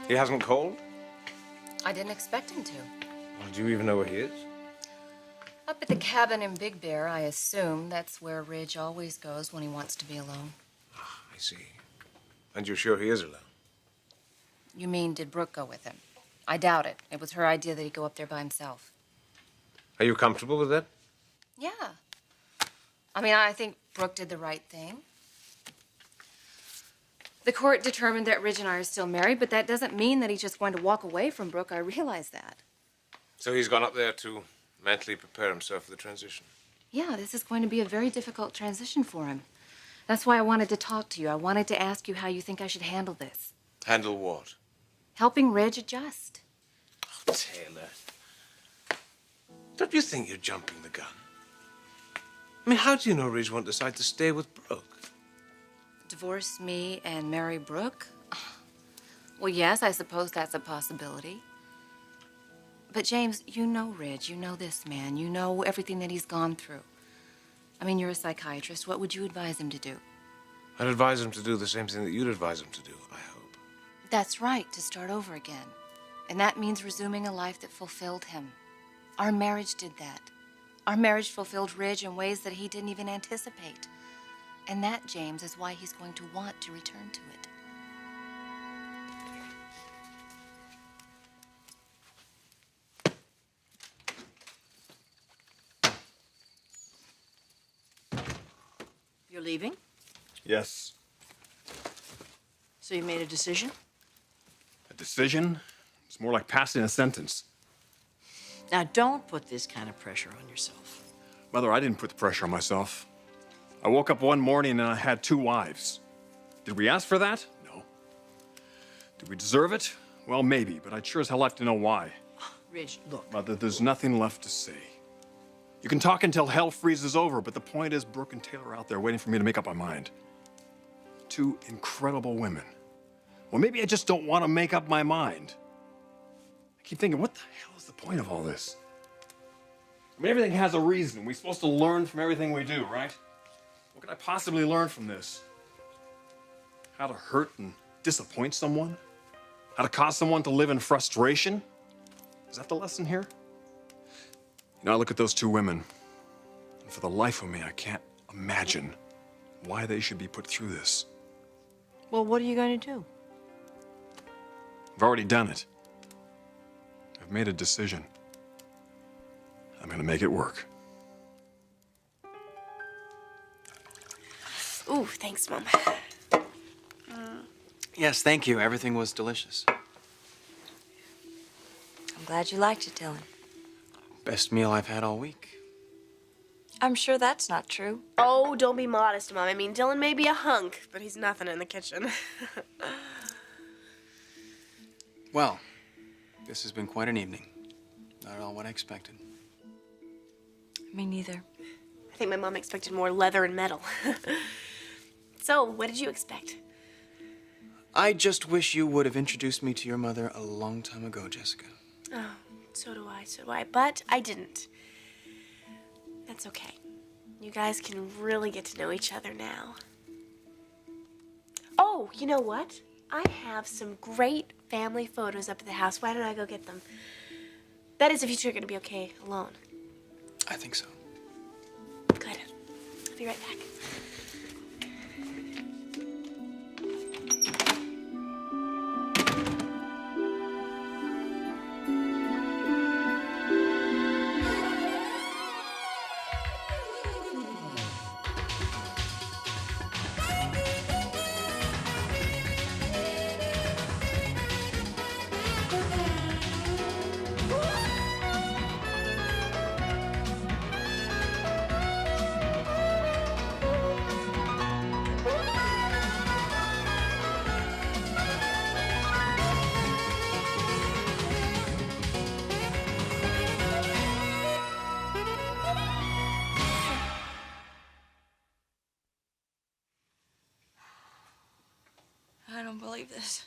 He hasn't called? I didn't expect him to. Well, do you even know where he is? Up at the cabin in Big Bear, I assume. That's where Ridge always goes when he wants to be alone. Ah, I see. And you're sure he is alone? You mean, did Brooke go with him? I doubt it. It was her idea that he'd go up there by himself. Are you comfortable with that? Yeah. I mean, I think Brooke did the right thing. The court determined that Ridge and I are still married, but that doesn't mean that he's just going to walk away from Brooke. I realize that. So he's gone up there to mentally prepare himself for the transition? Yeah, this is going to be a very difficult transition for him. That's why I wanted to talk to you. I wanted to ask you how you think I should handle this. Handle what? Helping Ridge adjust. Oh, Taylor. Don't you think you're jumping the gun? I mean, how do you know Ridge won't decide to stay with Brooke? Divorce me and marry Brooke? Well, yes, I suppose that's a possibility. But, James, you know Ridge. You know this man. You know everything that he's gone through. I mean, you're a psychiatrist. What would you advise him to do? I'd advise him to do the same thing that you'd advise him to do, I hope. That's right, to start over again. And that means resuming a life that fulfilled him. Our marriage did that. Our marriage fulfilled Ridge in ways that he didn't even anticipate. And that, James, is why he's going to want to return to it. You're leaving? Yes. So you made a decision? A decision? It's more like passing a sentence. Now, don't put this kind of pressure on yourself. Mother, I didn't put the pressure on myself. I woke up one morning and I had 2 wives. Did we ask for that? No. Did we deserve it? Well, maybe, but I'd sure as hell like to know why. Ridge, look. Mother, there's nothing left to say. You can talk until hell freezes over, but the point is Brooke and Taylor are out there waiting for me to make up my mind. 2 incredible women. Well, maybe I just don't want to make up my mind. I keep thinking, what the hell is the point of all this? I mean, everything has a reason. We're supposed to learn from everything we do, right? What could I possibly learn from this? How to hurt and disappoint someone? How to cause someone to live in frustration? Is that the lesson here? You know, I look at those 2 women, and for the life of me, I can't imagine why they should be put through this. Well, what are you going to do? I've already done it. I've made a decision. I'm gonna make it work. Ooh, thanks, Mom. Yes, thank you. Everything was delicious. I'm glad you liked it, Dylan. Best meal I've had all week. I'm sure that's not true. Oh, don't be modest, Mom. I mean, Dylan may be a hunk, but he's nothing in the kitchen. Well, this has been quite an evening. Not at all what I expected. Me neither. I think my mom expected more leather and metal. So, what did you expect? I just wish you would have introduced me to your mother a long time ago, Jessica. Oh, so do I. But I didn't. That's okay. You guys can really get to know each other now. Oh, you know what? I have some great family photos up at the house. Why don't I go get them? That is, if you two are going to be okay alone. I think so. Good. I'll be right back. I don't believe this.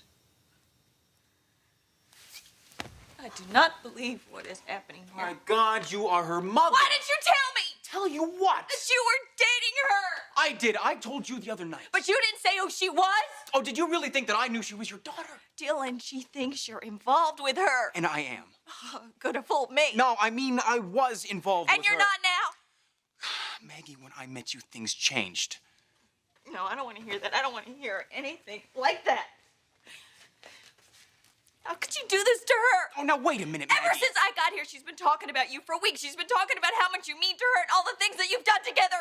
I do not believe what is happening here. My God, you are her mother. Why did you tell me? Tell you what? That you were dating her. I did. I told you the other night. But you didn't say who she was? Oh, did you really think that I knew she was your daughter? Dylan, she thinks you're involved with her. And I am. Could have fooled me. No, I mean I was involved with her. And you're not now? Maggie, when I met you, things changed. No, I don't want to hear that. I don't want to hear anything like that. How could you do this to her? Oh, now wait a minute, Maggie. Ever since I got here, she's been talking about you for weeks. She's been talking about how much you mean to her and all the things that you've done together.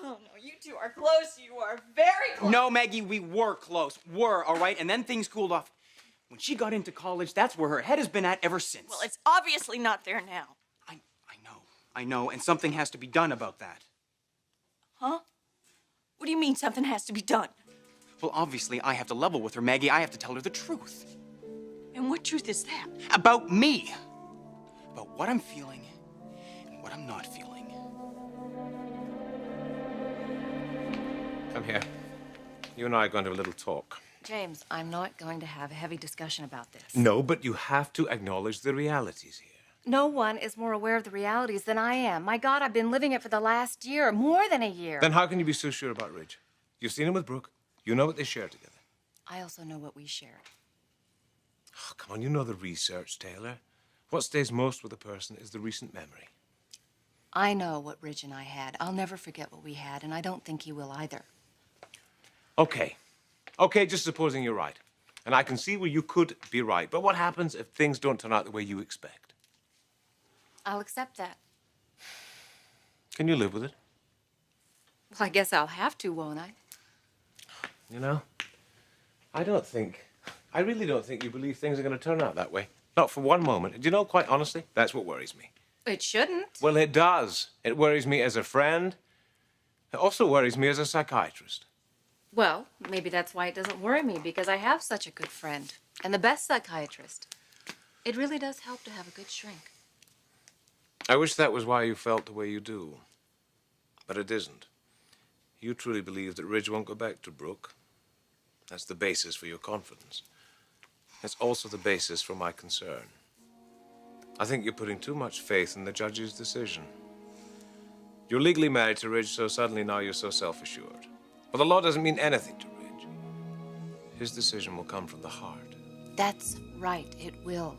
Oh, no, you two are close. You are very close. No, Maggie, we were close. Were, all right? And then things cooled off. When she got into college, that's where her head has been at ever since. Well, it's obviously not there now. I know, and something has to be done about that. Huh? What do you mean something has to be done? Well, obviously, I have to level with her, Maggie. I have to tell her the truth. And what truth is that? About me. About what I'm feeling and what I'm not feeling. Come here. You and I are going to have a little talk. James, I'm not going to have a heavy discussion about this. No, but you have to acknowledge the realities here. No one is more aware of the realities than I am. My God, I've been living it for the last year, more than a year. Then how can you be so sure about Ridge? You've seen him with Brooke. You know what they share together. I also know what we shared. Oh, come on, you know the research, Taylor. What stays most with a person is the recent memory. I know what Ridge and I had. I'll never forget what we had, and I don't think he will either. Okay. Okay, just supposing you're right. And I can see where you could be right. But what happens if things don't turn out the way you expect? I'll accept that. Can you live with it? Well, I guess I'll have to, won't I? You know, I really don't think you believe things are going to turn out that way. Not for one moment. Do you know, quite honestly, that's what worries me. It shouldn't. Well, it does. It worries me as a friend. It also worries me as a psychiatrist. Well, maybe that's why it doesn't worry me, because I have such a good friend and the best psychiatrist. It really does help to have a good shrink. I wish that was why you felt the way you do. But it isn't. You truly believe that Ridge won't go back to Brooke. That's the basis for your confidence. It's also the basis for my concern. I think you're putting too much faith in the judge's decision. You're legally married to Ridge, so suddenly now you're so self-assured. But the law doesn't mean anything to Ridge. His decision will come from the heart. That's right, it will.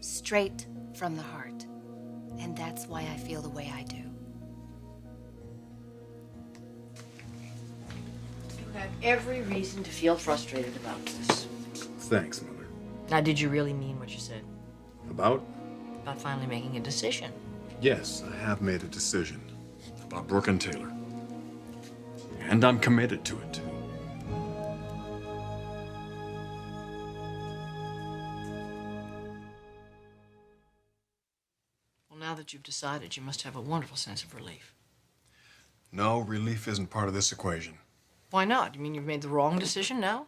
Straight from the heart. And that's why I feel the way I do. You have every reason to feel frustrated about this. Thanks, Mother. Now, did you really mean what you said? About? About finally making a decision? Yes, I have made a decision about Brooke and Taylor. And I'm committed to it, too. Well, now that you've decided, you must have a wonderful sense of relief. No, relief isn't part of this equation. Why not? You mean you've made the wrong decision now?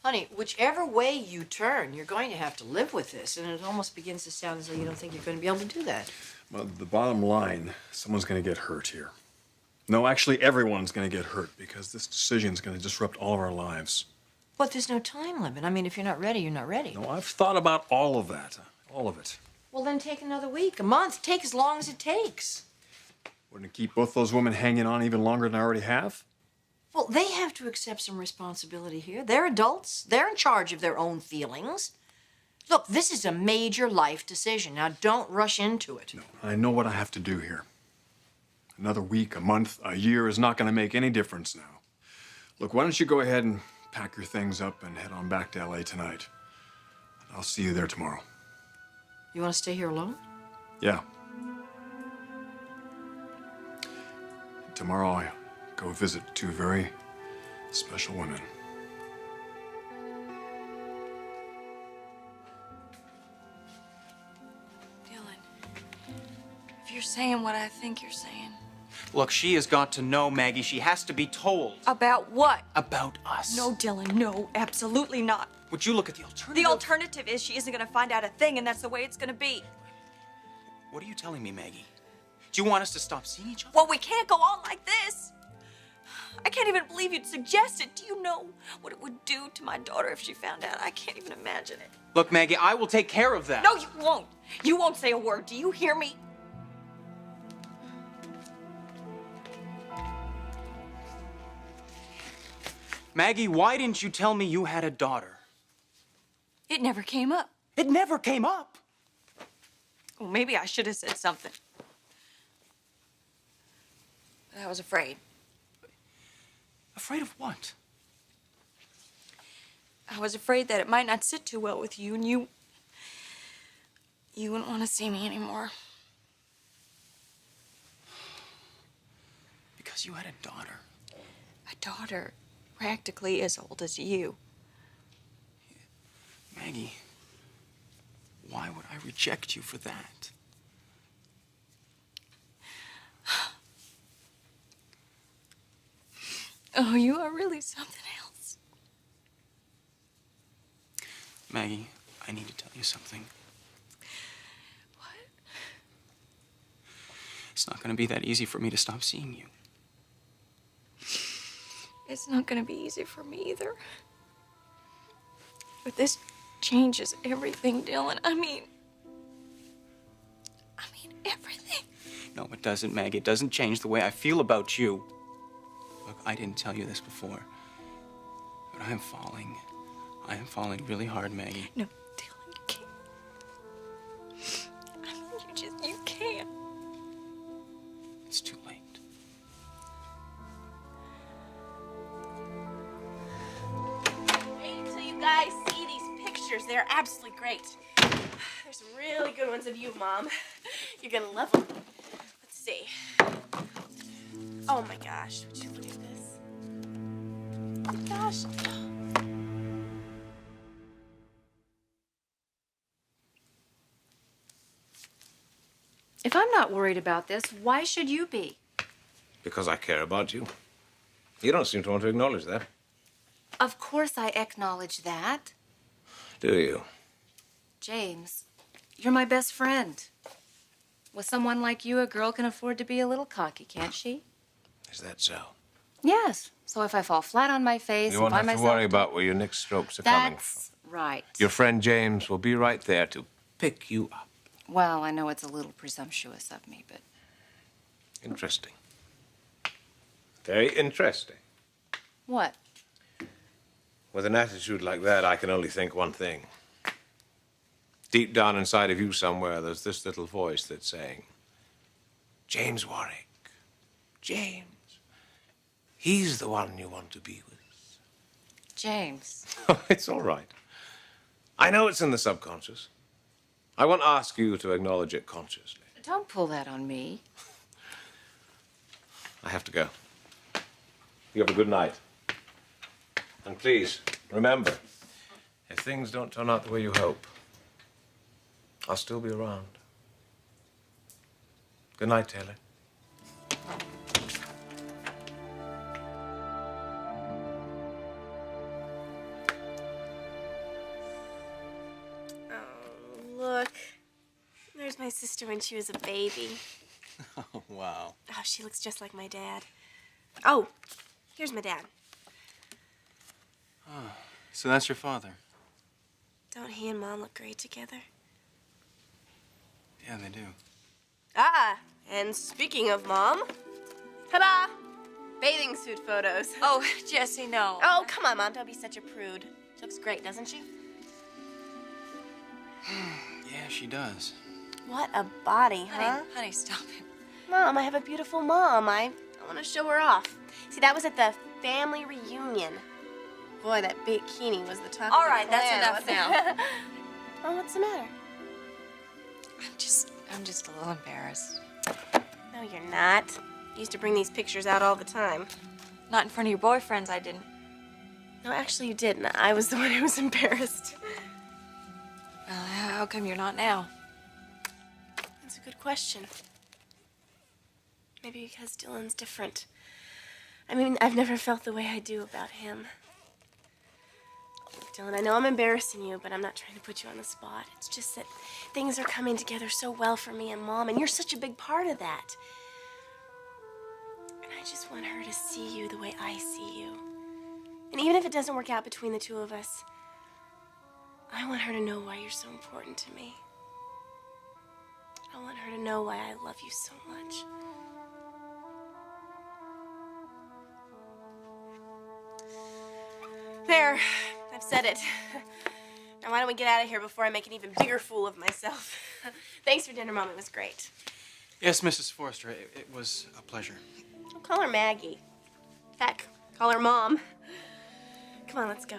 Honey, whichever way you turn, you're going to have to live with this, and it almost begins to sound as though you don't think you're going to be able to do that. Well, the bottom line, someone's going to get hurt here. No, actually, everyone's going to get hurt because this decision's going to disrupt all of our lives. But there's no time limit. I mean, if you're not ready, you're not ready. No, I've thought about all of that. All of it. Well, then take another week, a month. Take as long as it takes. Wouldn't it keep both those women hanging on even longer than I already have? Well, they have to accept some responsibility here. They're adults. They're in charge of their own feelings. Look, this is a major life decision. Now, don't rush into it. No, I know what I have to do here. Another week, a month, a year is not going to make any difference now. Look, why don't you go ahead and pack your things up and head on back to L.A. tonight. I'll see you there tomorrow. You want to stay here alone? Yeah. Tomorrow I go visit two very special women. Dylan, if you're saying what I think you're saying. Look, she has got to know, Maggie. She has to be told. About what? About us. No, Dylan, no, absolutely not. Would you look at the alternative? The alternative is she isn't going to find out a thing, and that's the way it's going to be. What are you telling me, Maggie? Do you want us to stop seeing each other? Well, we can't go on like this. I can't even believe you'd suggest it. Do you know what it would do to my daughter if she found out? I can't even imagine it. Look, Maggie, I will take care of that. No, you won't. You won't say a word. Do you hear me? Maggie, why didn't you tell me you had a daughter? It never came up. It never came up. Well, maybe I should have said something. But I was afraid. Afraid of what? I was afraid that it might not sit too well with you, and you wouldn't want to see me anymore. Because you had a daughter. A daughter practically as old as you. Maggie, why would I reject you for that? Oh, you are really something else. Maggie, I need to tell you something. What? It's not going to be that easy for me to stop seeing you. It's not going to be easy for me either. But this changes everything, Dylan. I mean everything. No, it doesn't, Maggie. It doesn't change the way I feel about you. Look, I didn't tell you this before, but I am falling. I am falling really hard, Maggie. No, Dylan, you can't. I mean, you can't. It's too late. Wait until you guys see these pictures. They're absolutely great. There's some really good ones of you, Mom. You're gonna love them. Let's see. Oh my gosh, would you look at this? Oh my gosh. If I'm not worried about this, why should you be? Because I care about you. You don't seem to want to acknowledge that. Of course I acknowledge that. Do you? James, you're my best friend. With someone like you, a girl can afford to be a little cocky, can't she? Is that so? Yes. So if I fall flat on my face You and won't find have to myself... worry about where your next strokes are coming from. That's right. Your friend James will be right there to pick you up. Well, I know it's a little presumptuous of me, but... Interesting. Very interesting. What? With an attitude like that, I can only think one thing. Deep down inside of you somewhere, there's this little voice that's saying, James Warwick, James, he's the one you want to be with. James. It's all right. I know it's in the subconscious. I won't ask you to acknowledge it consciously. Don't pull that on me. I have to go. You have a good night. And please, remember, if things don't turn out the way you hope, I'll still be around. Good night, Taylor. Oh, look. There's my sister when she was a baby. Oh, wow. Oh, she looks just like my dad. Oh, here's my dad. Oh, so that's your father? Don't he and Mom look great together? Yeah, they do. Ah, and speaking of Mom, ta-da! Bathing suit photos. Oh, Jesse, no. Oh, come on, Mom, don't be such a prude. She looks great, doesn't she? Yeah, she does. What a body, huh? Honey, stop it. Mom, I have a beautiful mom. I want to show her off. See, that was at the family reunion. Boy, that bikini was the talk All of the right, that's clan, enough wasn't it? Oh, what's the matter? I'm just a little embarrassed. No, you're not. You used to bring these pictures out all the time. Not in front of your boyfriends, I didn't. No, actually, you didn't. I was the one who was embarrassed. Well, how come you're not now? That's a good question. Maybe because Dylan's different. I mean, I've never felt the way I do about him. Dylan, I know I'm embarrassing you, but I'm not trying to put you on the spot. It's just that things are coming together so well for me and Mom, and you're such a big part of that. And I just want her to see you the way I see you. And even if it doesn't work out between the two of us, I want her to know why you're so important to me. I want her to know why I love you so much. There, I've said it. Now why don't we get out of here before I make an even bigger fool of myself? Thanks for dinner, Mom. It was great. Yes, Mrs. Forrester, it was a pleasure. I'll call her Maggie. Heck, call her Mom. Come on, let's go.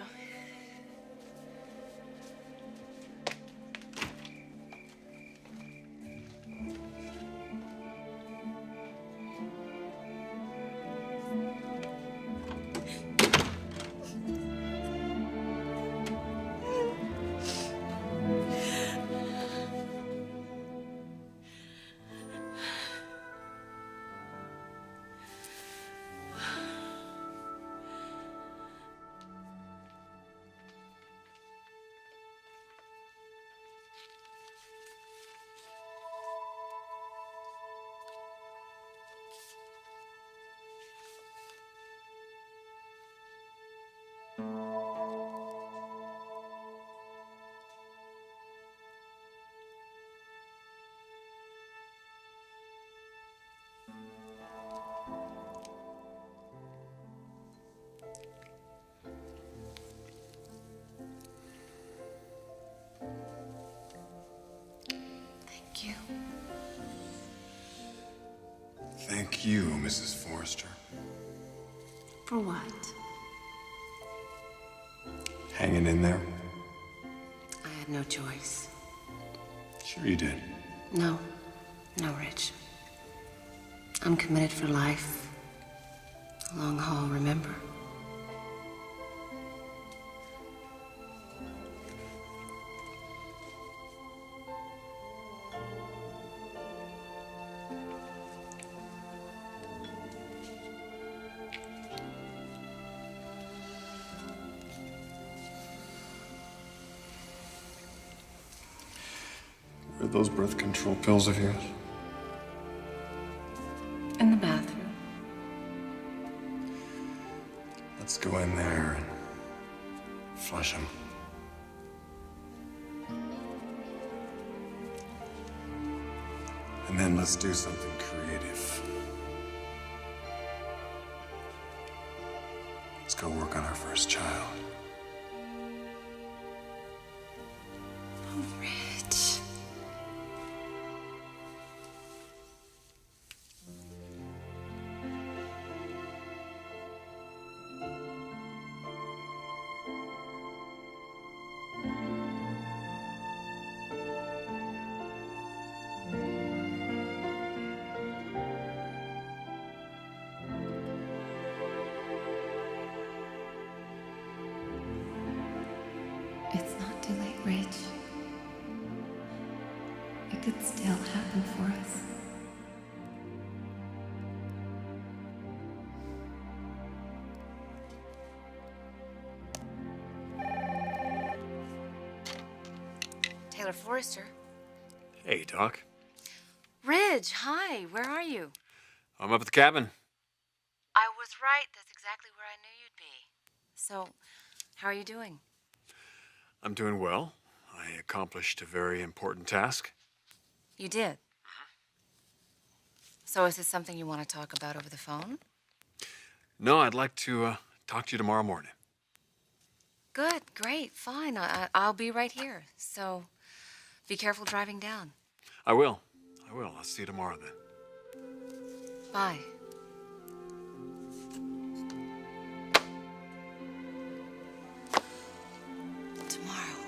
Thank you. Thank you, Mrs. Forrester. For what? Hanging in there? I had no choice. Sure you did. No. No, Rich. I'm committed for life. Long haul, remember? Are those birth control pills of yours? In the bathroom. Let's go in there and flush them. And then let's do something creative. Let's go work on our first child. Oh, Rich. It's not too late, Rich. It could still happen for us. Taylor Forrester. Hey, Doc. Ridge, hi. Where are you? I'm up at the cabin. I was right. That's exactly where I knew you'd be. So, how are you doing? I'm doing well. I accomplished a very important task. You did? So is this something you want to talk about over the phone? No, I'd like to talk to you tomorrow morning. Good, great, fine. I'll be right here. So, be careful driving down. I will. I'll see you tomorrow then. Bye. Tomorrow.